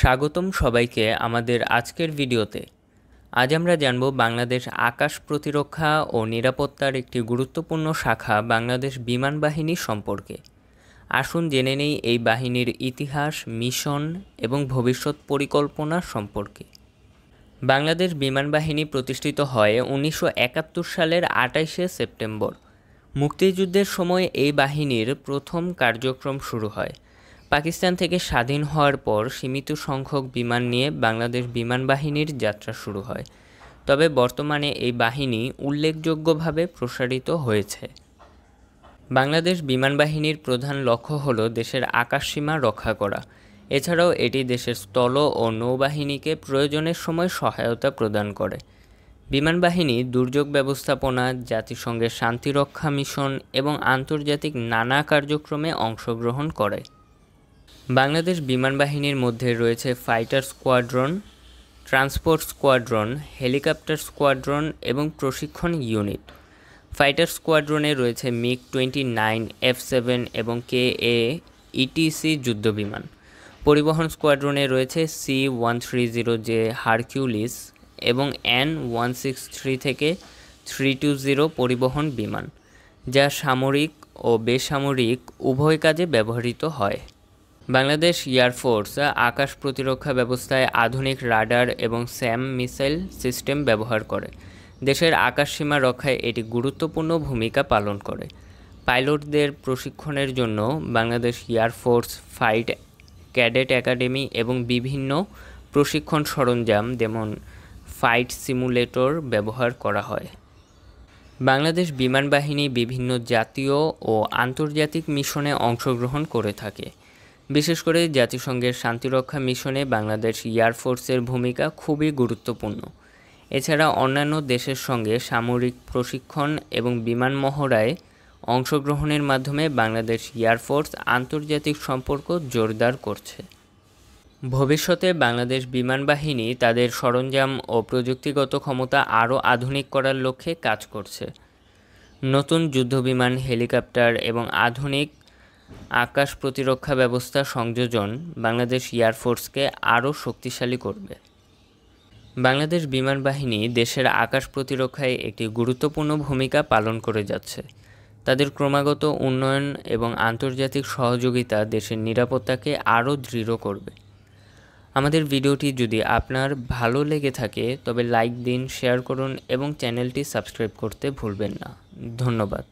স্বাগতম সবাইকে আমাদের আজকের ভিডিওতে। আজ আমরা জানব বাংলাদেশ আকাশ প্রতিরক্ষা ও নিরাপত্তার একটি গুরুত্বপূর্ণ শাখা বাংলাদেশ বিমান বাহিনী সম্পর্কে। আসুন জেনে নেই এই বাহিনীর ইতিহাস, মিশন এবং ভবিষ্যৎ পরিকল্পনা সম্পর্কে। বাংলাদেশ বিমান বাহিনী প্রতিষ্ঠিত হয় 1971 সালের 28শে সেপ্টেম্বর। মুক্তিযুদ্ধের সময় এই বাহিনীর প্রথম কার্যক্রম শুরু হয়। পাকিস্তান থেকে স্বাধীন হওয়ার পর সীমিত সংখ্যক বিমান নিয়ে বাংলাদেশ বিমান বাহিনীর যাত্রা শুরু হয়, তবে বর্তমানে এই বাহিনী উল্লেখযোগ্যভাবে প্রসারিত হয়েছে। বাংলাদেশ বিমান বাহিনীর প্রধান লক্ষ্য হল দেশের আকাশসীমা রক্ষা করা। এছাড়াও এটি দেশের স্থল ও নৌবাহিনীকে প্রয়োজনের সময় সহায়তা প্রদান করে। বিমান বাহিনী দুর্যোগ ব্যবস্থাপনা, জাতিসংঘের শান্তিরক্ষা মিশন এবং আন্তর্জাতিক নানা কার্যক্রমে অংশগ্রহণ করে। বাংলাদেশ বিমান বাহিনীর মধ্যে রয়েছে fighter squadron, transport squadron, helicopter squadron এবং প্রশিক্ষণ ইউনিট। ফাইটার স্কোয়াড্রনে রয়েছে MiG-29, F-7 এবং Ka-ETC যুদ্ধবিমান। পরিবহন স্কোয়াড্রনে রয়েছে C-130J হারকিউলিস এবং N-163 থেকে 320 পরিবহন বিমান, যা সামরিক ও বেসামরিক উভয় কাজে ব্যবহৃত হয়। বাংলাদেশ এয়ারফোর্স আকাশ প্রতিরক্ষা ব্যবস্থায় আধুনিক রাডার এবং স্যাম মিসাইল সিস্টেম ব্যবহার করে। দেশের আকাশসীমা রক্ষায় এটি গুরুত্বপূর্ণ ভূমিকা পালন করে। পাইলটদের প্রশিক্ষণের জন্য Bangladesh air force fight cadet academy এবং বিভিন্ন প্রশিক্ষণ সরঞ্জাম যেমন ফাইট সিমুলেটর ব্যবহার করা হয়। বাংলাদেশ বিমান বাহিনী বিভিন্ন জাতীয় ও আন্তর্জাতিক মিশনে অংশগ্রহণ করে থাকে। বিশেষ করে জাতিসংঘের শান্তিরক্ষা মিশনে বাংলাদেশ এয়ারফোর্সের ভূমিকা খুবই গুরুত্বপূর্ণ। এছাড়া অন্যান্য দেশের সঙ্গে সামরিক প্রশিক্ষণ এবং বিমান মহড়ায় অংশগ্রহণের মাধ্যমে বাংলাদেশ এয়ারফোর্স আন্তর্জাতিক সম্পর্ক জোরদার করছে। ভবিষ্যতে বাংলাদেশ বিমান বাহিনী তাদের সরঞ্জাম ও প্রযুক্তিগত ক্ষমতা আরও আধুনিক করার লক্ষ্যে কাজ করছে। নতুন যুদ্ধবিমান, হেলিকপ্টার এবং আধুনিক আকাশ প্রতিরক্ষা ব্যবস্থা সংযোজন বাংলাদেশ এয়ারফোর্সকে আরও শক্তিশালী করবে। বাংলাদেশ বিমান বাহিনী দেশের আকাশ প্রতিরক্ষায় একটি গুরুত্বপূর্ণ ভূমিকা পালন করে যাচ্ছে। তাদের ক্রমাগত উন্নয়ন এবং আন্তর্জাতিক সহযোগিতা দেশের নিরাপত্তাকে আরও দৃঢ় করবে। আমাদের ভিডিওটি যদি আপনার ভালো লেগে থাকে তবে লাইক দিন, শেয়ার করুন এবং চ্যানেলটি সাবস্ক্রাইব করতে ভুলবেন না। ধন্যবাদ।